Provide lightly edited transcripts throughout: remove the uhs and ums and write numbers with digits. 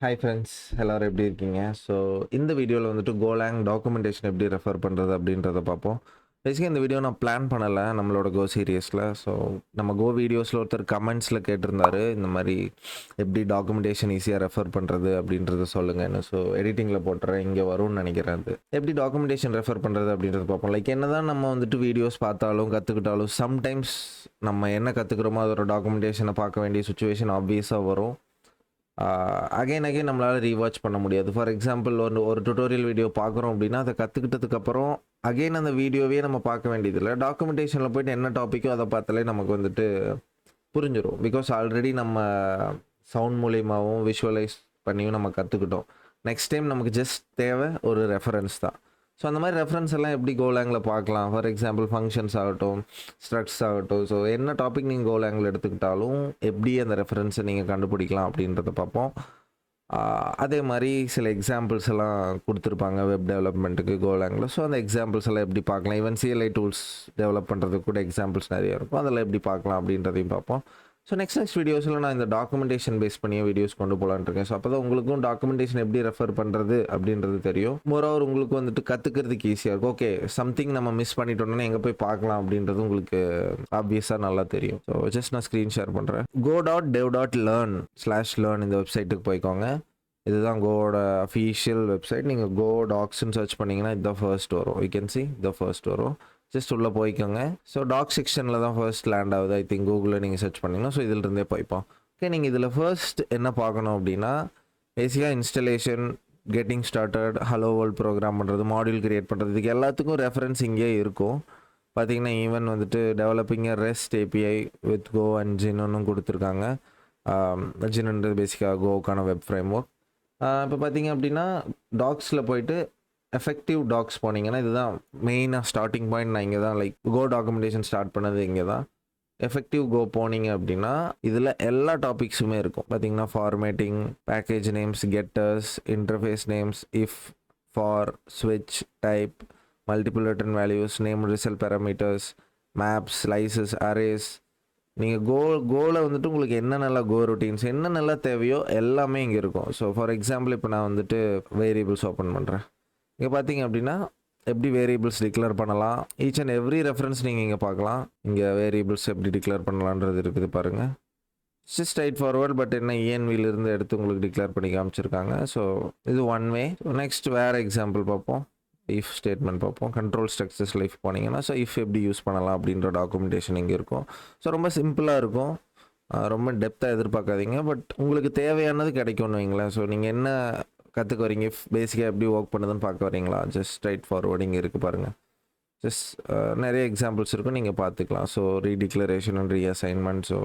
Hi friends, எல்லாரும் எப்படி இருக்கீங்க? ஸோ இந்த வீடியோவில் வந்துட்டு GoLang டாக்குமெண்டேஷன் எப்படி ரெஃபர் பண்ணுறது அப்படின்றத பார்ப்போம். பேசிக்காக இந்த வீடியோ நான் பிளான் பண்ணலை நம்மளோட கோ சீரியஸில். ஸோ நம்ம கோ வீடியோஸில் ஒருத்தர் கமெண்ட்ஸில் கேட்டிருந்தாரு, இந்த மாதிரி எப்படி டாக்குமெண்டேஷன் ஈஸியாக ரெஃபர் பண்ணுறது அப்படின்றத சொல்லுங்கன்னு. ஸோ எடிட்டிங்கில் போட்டுறேன், இங்கே வரும்னு நினைக்கிறேன். அது எப்படி டாக்குமெண்டேஷன் ரெஃபர் பண்ணுறது அப்படின்றத பார்ப்போம். லைக் என்ன தான் நம்ம வந்துட்டு வீடியோஸ் பார்த்தாலும் கற்றுக்கிட்டாலும் சம்டைம்ஸ் நம்ம என்ன கற்றுக்குறோமோ அதோட டாக்குமெண்டேஷனை பார்க்க வேண்டிய சுச்சுவேஷன் ஆப்வியஸாக வரும். அகைன் நம்மளால் ரீவாட்ச் பண்ண முடியாது. ஃபார் எக்ஸாம்பிள் ஒரு டுட்டோரியல் வீடியோ பார்க்குறோம் அப்படின்னா அதை கற்றுக்கிட்டதுக்கப்புறம் அகைன் அந்த வீடியோவே நம்ம பார்க்க வேண்டியதில்லை. டாக்குமெண்டேஷனில் போய்ட்டு என்ன டாப்பிக்கோ அதை பார்த்தாலே நமக்கு வந்துட்டு புரிஞ்சிடும். பிகாஸ் ஆல்ரெடி நம்ம சவுண்ட் மூலியமாகவும் விஷுவலைஸ் பண்ணியும் நம்ம கற்றுக்கிட்டோம். நெக்ஸ்ட் டைம் நமக்கு ஜஸ்ட் தேவை ஒரு ரெஃபரன்ஸ் தான். ஸோ அந்த மாதிரி ரெஃபரன்ஸ் எல்லாம் எப்படி GoLangல பார்க்கலாம். ஃபார் எக்ஸாம்பிள் ஃபங்க்ஷன்ஸ் ஆகட்டும், ஸ்ட்ரக்ட்ஸ் ஆகட்டும். ஸோ என்ன டாபிக் நீங்கள் GoLangல எடுத்துக்கிட்டாலும் எப்படி அந்த ரெஃபரன்ஸை நீங்கள் கண்டுபிடிக்கலாம் அப்படின்றத பார்ப்போம். அதே மாதிரி சில எக்ஸாம்பிள்ஸ் எல்லாம் கொடுத்துருப்பாங்க வெப் டெவலப்மெண்ட்டுக்கு GoLangல. ஸோ அந்த எக்ஸாம்பிள்ஸ் எல்லாம் எப்படி பார்க்கலாம். ஈவன் CLI டூல்ஸ் டெவலப் பண்ணுறதுக்கு கூட எக்ஸாம்பிள்ஸ் நிறைய இருக்கும். அதில் எப்படி பார்க்கலாம் அப்படின்றதையும் பார்ப்போம். ஸோ நெக்ஸ்ட் வீடியோஸில் நான் இந்த டாக்குமெண்டேஷன் பேஸ் பண்ணியே வீடியோஸ் கொண்டு போகலான்னு இருக்கேன். ஸோ அப்போ தான் உங்களுக்கும் டாக்குமெண்டேஷன் எப்படி ரெஃபர் பண்ணுறது அப்படின்றது தெரியும். மோரோவர் உங்களுக்கு வந்துட்டு கற்றுக்கிறதுக்கு ஈஸியாக இருக்கும். ஓகே, சம்திங் நம்ம மிஸ் பண்ணிட்டோம்னா எங்கே போய் பார்க்கலாம் அப்படின்றது உங்களுக்கு ஆப்வியஸாக நல்லா தெரியும். ஸோ ஜஸ்ட் நான் ஸ்க்ரீன் ஷேர் பண்ணுறேன். go.dev.learn/learn இந்த வெப்சைட்டுக்கு போய்க்கோங்க. இதுதான் கோவோட அஃபீஷியல் வெப்சைட். நீங்கள் கோ டாக்ஸ்ன்னு சர்ச் பண்ணிங்கன்னா இதுதான் ஃபர்ஸ்ட் வரும். You can see the first வரும். ஜஸ்ட் உள்ளே போய்க்கோங்க. ஸோ டாக் செக்ஷனில் தான் ஃபர்ஸ்ட் லேண்ட் ஆகுது. ஐ திங்க் கூகுளில் நீங்கள் சர்ச் பண்ணிங்கன்னா. ஸோ இதிலிருந்தே போய்ப்போம். ஓகே, நீங்கள் இதில் ஃபர்ஸ்ட் என்ன பார்க்கணும் அப்படின்னா பேசிக்காக installation, getting started, hello world program பண்ணுறது, மாடியூல் கிரியேட் பண்ணுறது, இதுக்கு எல்லாத்துக்கும் ரெஃபரன்ஸ் இங்கே இருக்கும். பார்த்தீங்கன்னா ஈவன் வந்துட்டு developing rest API with go and ஜின்னு கொடுத்துருக்காங்க. ஜின்ன்றது பேசிக்காக கோவுக்கான வெப் ஃப்ரேம் ஒர்க். இப்போ பார்த்தீங்க அப்படின்னா டாக்ஸில் போயிட்டு எஃபெக்டிவ் டாக்ஸ் போனீங்கன்னா இதுதான் மெயினாக ஸ்டார்டிங் பாயிண்ட். நான் இங்கே தான் லைக் கோ டாக்குமெண்டேஷன் ஸ்டார்ட் பண்ணது இங்கே தான். எஃபெக்டிவ் கோ போனீங்க அப்படின்னா இதில் எல்லா டாபிக்ஸுமே இருக்கும். பார்த்தீங்கன்னா formatting, package names, getters, interface names, if, for, ஸ்விட்ச், type, multiple return values, name result parameters, maps, slices, arrays. நீங்கள் கோவில் வந்துட்டு உங்களுக்கு என்னென்னலாம் கோ ரொட்டீன்ஸ் என்னென்னலாம் தேவையோ எல்லாமே இங்கே இருக்கும். ஸோ ஃபார் எக்ஸாம்பிள் இப்போ நான் வந்துட்டு வேரியபிள்ஸ் ஓப்பன் பண்ணுறேன். இங்கே பார்த்தீங்க அப்படின்னா எப்படி வேரியபிள்ஸ் டிக்ளேர் பண்ணலாம். ஈச் அண்ட் எவ்ரி ரெஃபரன்ஸ் நீங்கள் இங்கே பார்க்கலாம். இங்கே வேரியபிள்ஸ் எப்படி டிக்ளேர் பண்ணலான்றது இருக்குது பாருங்கள். Just straight forward. பட் என்ன ENVலேருந்து எடுத்து உங்களுக்கு டிக்ளேர் பண்ணி காமிச்சிருக்காங்க. ஸோ இது ஒன் வே. நெக்ஸ்ட் வேறு எக்ஸாம்பிள் பார்ப்போம். இஃப் ஸ்டேட்மெண்ட் பார்ப்போம். கண்ட்ரோல் ஸ்ட்ரக்சர்ஸில் இஃப் போனீங்கன்னா ஸோ இஃப் எப்படி யூஸ் பண்ணலாம் அப்படின்ற டாக்குமெண்டேஷன் இங்கே இருக்கும். ஸோ ரொம்ப சிம்பிளாக இருக்கும். ரொம்ப டெப்த்தாக எதிர்பார்க்காதீங்க. பட் உங்களுக்கு தேவையானது கிடைக்கும்னு வைங்களேன். ஸோ நீங்கள் என்ன கற்றுக்க வரீங்க, பேசிக்காக எப்படி ஒர்க் பண்ணுதுன்னு பார்க்க வரீங்களா, ஜஸ்ட் ஸ்ட்ரைட் ஃபார்வர்டிங் இருக்குது பாருங்கள். ஜஸ்ட் நிறைய எக்ஸாம்பிள்ஸ் இருக்கும், நீங்கள் பார்த்துக்கலாம். So redeclaration and reassignment. So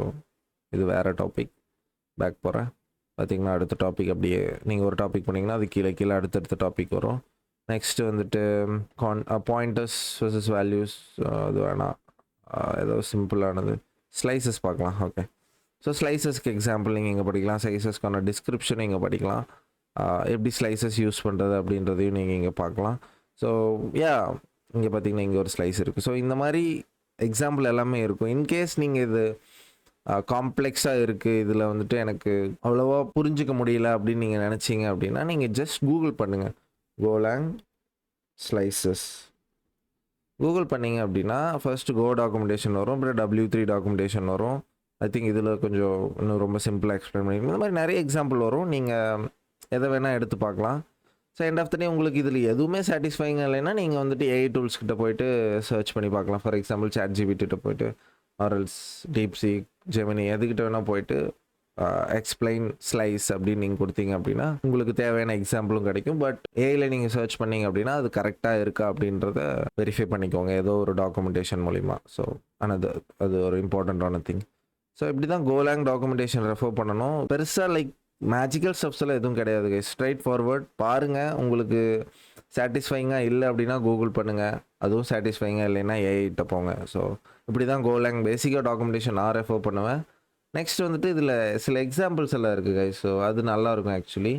இது வேறு டாபிக். பேக் போகிறேன். பார்த்தீங்கன்னா அடுத்த டாபிக் அப்படியே நீங்கள் ஒரு டாபிக் பண்ணிங்கன்னா அது கீழே அடுத்தடுத்த டாபிக் வரும். நெக்ஸ்ட்டு வந்துட்டு பாயிண்டர்ஸ் வர்சஸ் வேல்யூஸ். அது வேணாம், ஏதோ சிம்பிளானது. ஸ்லைசஸ் பார்க்கலாம். ஓகே, ஸோ ஸ்லைசஸ்க்கு எக்ஸாம்பிள் நீங்கள் இங்கே படிக்கலாம். ஸ்லைசஸ்க்கான டிஸ்கிரிப்ஷன் இங்கே படிக்கலாம். எப்படி ஸ்லைசஸ் யூஸ் பண்ணுறது அப்படின்றதையும் நீங்கள் இங்கே பார்க்கலாம். ஸோ இங்கே பார்த்தீங்கன்னா இங்கே ஒரு ஸ்லைஸ் இருக்குது. ஸோ இந்த மாதிரி எக்ஸாம்பிள் எல்லாமே இருக்கும். இன்கேஸ் நீங்கள் இது காம்ப்ளெக்ஸாக இருக்குது, இதில் வந்துட்டு எனக்கு அவ்வளோவா புரிஞ்சிக்க முடியல அப்படின்னு நீங்கள் நினச்சிங்க அப்படின்னா நீங்கள் ஜஸ்ட் கூகுள் பண்ணுங்கள். GoLang ஸ்லைசஸ் கூகுள் பண்ணிங்க அப்படின்னா ஃபர்ஸ்ட்டு கோ டாக்குமெண்டேஷன் வரும். அப்புறம் W3 டாக்குமெண்டேஷன் வரும். ஐ திங்க் இதில் கொஞ்சம் இன்னும் ரொம்ப சிம்பிளாக எக்ஸ்பிளைன் பண்ணிக்கணும். இந்த மாதிரி நிறைய எக்ஸாம்பிள் வரும். நீங்கள் எதை வேணால் எடுத்து பார்க்கலாம். ஸோ எண்ட் ஆஃப் த டே உங்களுக்கு இதில் எதுவுமே சாட்டிஸ்ஃபைங் இல்லைன்னா நீங்கள் வந்துட்டு AI டூல்ஸ் கிட்ட போயிட்டு சர்ச் பண்ணி பார்க்கலாம். ஃபார் எக்ஸாம்பிள் ChatGPT போயிட்டு ஆர்எல்ஸ் DeepSeek, Gemini எதுக்கிட்ட வேணால் போயிட்டு எக்ஸ்பிளைன் ஸ்லைஸ் அப்படின்னு நீங்கள் கொடுத்தீங்க அப்படின்னா உங்களுக்கு தேவையான எக்ஸாம்பிளும் கிடைக்கும். பட் ஏஐயில் நீங்கள் சர்ச் பண்ணிங்க அப்படின்னா அது கரெக்டாக இருக்கா அப்படின்றத வெரிஃபை பண்ணிக்கோங்க ஏதோ ஒரு டாக்குமெண்டேஷன் மூலிமா. ஸோ ஆனால் அது ஒரு இம்பார்ட்டண்ட்டான திங். ஸோ இப்படி தான் GoLang டாக்குமெண்டேஷன் ரெஃபர் பண்ணணும். பெருசாக லைக் மேஜிக்கல் ஸ்டெப்ஸ் எல்லாம் எதுவும் கிடையாது. ஸ்ட்ரைட் ஃபார்வர்ட் பாருங்கள். உங்களுக்கு சாட்டிஸ்ஃபைங்காக இல்லை அப்படின்னா கூகுள் பண்ணுங்கள். அதுவும் சாட்டிஸ்ஃபைங்காக இல்லைன்னா ஏஐட்ட போங்க. ஸோ இப்படி தான் GoLang பேசிக்காக டாக்குமெண்டேஷன் நான் ரெஃபர் பண்ணுவேன். நெக்ஸ்ட் வந்துட்டு இதில் சில எக்ஸாம்பிள்ஸ் எல்லாம் இருக்குது கைஸ். ஸோ அது நல்லாயிருக்கும் ஆக்சுவலி.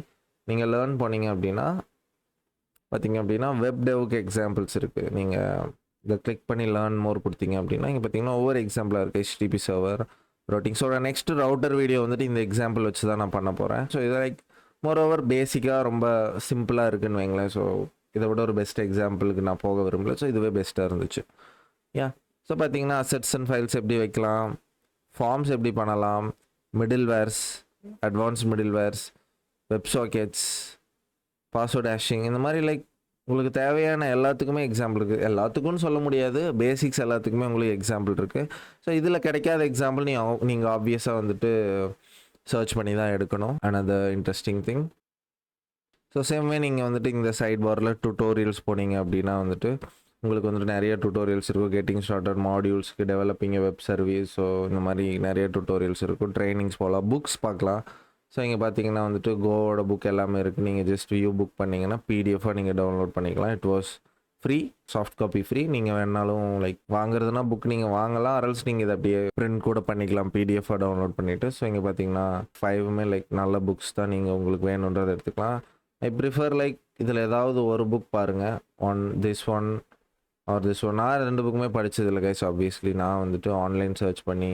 நீங்கள் லேர்ன் போனீங்க அப்படின்னா பார்த்தீங்க அப்படின்னா வெப் டெவுக்கு எக்ஸாம்பிள்ஸ் இருக்குது. நீங்கள் இதை கிளிக் பண்ணி லேர்ன் மோர் கொடுத்தீங்க அப்படின்னா இங்கே பார்த்தீங்கன்னா ஒவ்வொரு எக்ஸாம்பிளாக இருக்குது. HTTP server, routing. So next router video வந்துட்டு இந்த எக்ஸாம்பிள் வச்சு தான் நான் பண்ண போகிறேன். ஸோ இதை லைக் மோரோவர் பேசிக்காக ரொம்ப சிம்பிளாக இருக்குன்னு வைங்களேன். ஸோ இதை விட ஒரு பெஸ்ட் எக்ஸாம்பிளுக்கு நான் போக விரும்பல. ஸோ இதுவே பெஸ்ட்டாக இருந்துச்சு. யா ஸோ பார்த்தீங்கன்னா அசெட்ஸ் அண்ட் ஃபைல்ஸ் எப்படி வைக்கலாம், ஃபார்ம்ஸ் எப்படி பண்ணலாம், middlewares, advance middlewares, web sockets, password hashing, இந்த மாதிரி லைக் உங்களுக்கு தேவையான எல்லாத்துக்குமே எக்ஸாம்பிள் இருக்குது. எல்லாத்துக்கும்னு சொல்ல முடியாது, பேசிக்ஸ் எல்லாத்துக்குமே உங்களுக்கு எக்ஸாம்பிள் இருக்குது. ஸோ இதில் கிடைக்காத எக்ஸாம்பிள் நீங்கள் ஆப்வியஸாக வந்துட்டு சர்ச் பண்ணி தான் எடுக்கணும். another interesting thing. ஸோ சேம்வே நீங்கள் வந்துட்டு இந்த சைட் பாரில் டுட்டோரியல்ஸ் போனீங்க அப்படின்னா வந்துட்டு உங்களுக்கு வந்துட்டு நிறைய டுட்டோரியல்ஸ் இருக்கும். கெட்டிங் ஸ்டார்டட் மாடியூல்ஸ்க்கு, டெவலப்பிங் வெப் சர்வீஸ், ஸோ இந்த மாதிரி நிறைய டுட்டோரியல்ஸ் இருக்கும். ட்ரைனிங்ஸ் போகலாம், புக்ஸ் பார்க்கலாம். ஸோ இங்கே பார்த்தீங்கன்னா வந்துட்டு கோவோட புக் எல்லாமே இருக்குது. நீங்கள் ஜஸ்ட் வியூ புக் பண்ணிங்கன்னா பிடிஎஃபாக நீங்கள் டவுன்லோட் பண்ணிக்கலாம். It was free, soft copy free. நீங்கள் வேணாலும் லைக் வாங்குறதுனா புக் நீங்கள் வாங்கலாம், அரல்ஸ் நீங்கள் இதை அப்படியே பிரிண்ட் கூட பண்ணிக்கலாம் பிடிஎஃபாக டவுன்லோட் பண்ணிவிட்டு. ஸோ இங்கே பார்த்தீங்கன்னா 5மே லைக் நல்ல புக்ஸ் தான், நீங்கள் உங்களுக்கு வேணுன்றதை எடுத்துக்கலாம். ஐ ப்ரிஃபர் லைக் இதில் ஏதாவது ஒரு புக் பாருங்கள், this one or this one. நான் 2 புக்குமே படித்ததில்லை கைஸ். ஆப்வியஸ்லி நான் வந்துட்டு ஆன்லைன் சர்ச் பண்ணி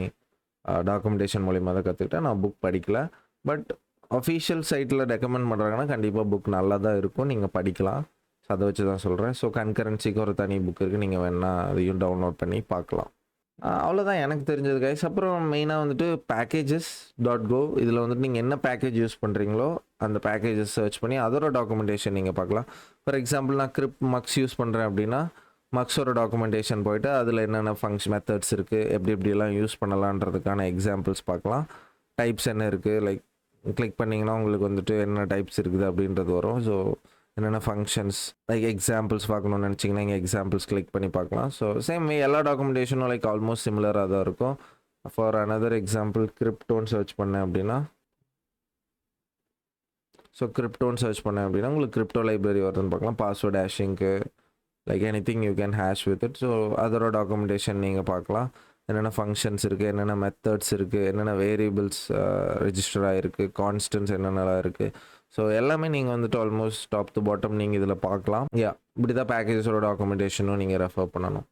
டாக்குமெண்டேஷன் மூலிமா தான் கற்றுக்கிட்டேன். நான் புக் படிக்கல. பட் அஃபீஷியல் சைட்டில் ரெக்கமெண்ட் பண்ணுறாங்கன்னா கண்டிப்பாக புக் நல்லா தான் இருக்கும், நீங்கள் படிக்கலாம். ஸோ அதை வச்சு தான் சொல்கிறேன். ஸோ கன்கரன்சிக்கு ஒரு தனி புக் இருக்குது, நீங்கள் வேணால் அதையும் டவுன்லோட் பண்ணி பார்க்கலாம். அவ்வளோதான் எனக்கு தெரிஞ்சது கைஸ். அப்புறம் மெயினாக வந்துட்டு pkg.go, இதில் வந்துட்டு நீங்கள் என்ன பேக்கேஜ் யூஸ் பண்ணுறீங்களோ அந்த பேக்கேஜஸ் சர்ச் பண்ணி அதோட டாக்குமெண்டேஷன் நீங்கள் பார்க்கலாம். ஃபார் எக்ஸாம்பிள் நான் மக்ஸ் யூஸ் பண்ணுறேன் அப்படின்னா மக்ஸோட டாக்குமெண்டேஷன் போய்ட்டு அதில் என்னென்ன ஃபங்க்ஷன் மெத்தட்ஸ் இருக்குது, எப்படிலாம் யூஸ் பண்ணலான்றதுக்கான எக்ஸாம்பிள்ஸ் பார்க்கலாம். டைப்ஸ் என்ன இருக்குது, லைக் கிளிக் பண்ணிங்கன்னா உங்களுக்கு வந்துட்டு என்ன டைப்ஸ் இருக்குது அப்படின்றது வரும். ஸோ என்னென்ன ஃபங்க்ஷன்ஸ் லைக் எக்ஸாம்பிள்ஸ் பார்க்கணுன்னு நினச்சிங்கன்னா இங்கே எக்ஸாம்பிள்ஸ் கிளிக் பண்ணி பார்க்கலாம். ஸோ சேம் எல்லா டாக்குமெண்டேஷனும் லைக் ஆல்மோஸ்ட் சிமிலராக தான் இருக்கும். ஃபார் another எக்ஸாம்பிள் கிரிப்டோன்னு சர்ச் பண்ணேன் அப்படின்னா, ஸோ கிரிப்டோன்னு சர்ச் பண்ணேன் அப்படின்னா உங்களுக்கு கிரிப்டோ லைப்ரரி வருதுன்னு பார்க்கலாம். பாஸ்வேர்ட் ஹேஷிங்க்கு like anything you can hash with it. So அதோட டாக்குமெண்டேஷன் நீங்கள் பார்க்கலாம். என்னென்ன ஃபங்க்ஷன்ஸ் இருக்குது, என்னென்ன மெத்தட்ஸ் இருக்குது, என்னென்ன வேரியபிள்ஸ் ரெஜிஸ்டர் ஆகிருக்கு, கான்ஸ்டன்ஸ் என்னென்னலாம் இருக்குது. ஸோ எல்லாமே நீங்கள் வந்துட்டு ஆல்மோஸ்ட் டாப் டு பாட்டம் நீங்கள் இதில் பார்க்கலாம். இப்படி தான் பேக்கேஜஸோட டாக்குமெண்டேஷனும் நீங்கள் ரெஃபர் பண்ணணும்.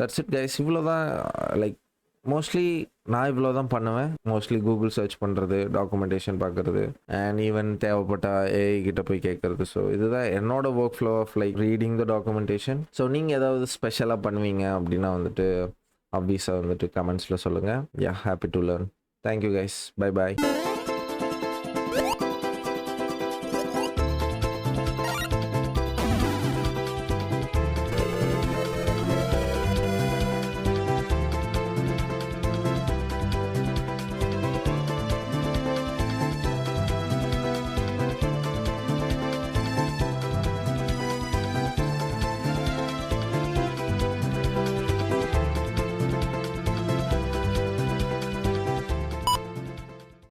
That's it guys. இவ்வளோ தான் லைக் மோஸ்ட்லி நான் இவ்வளோ தான் பண்ணுவேன். மோஸ்ட்லி கூகுள் சர்ச் பண்ணுறது, டாக்குமெண்டேஷன் பார்க்குறது, அண்ட் ஈவன் தேவைப்பட்ட ஏஐ கிட்ட போய் கேட்குறது. ஸோ இதுதான் என்னோட workflow of like reading the documentation. So நீங்கள் ஏதாவது ஸ்பெஷலாக பண்ணுவீங்க அப்படின்னா வந்துட்டு ஆப்வியஸாக வந்துட்டு கமெண்ட்ஸில் சொல்லுங்கள். Happy to learn. Thank you guys. Bye bye.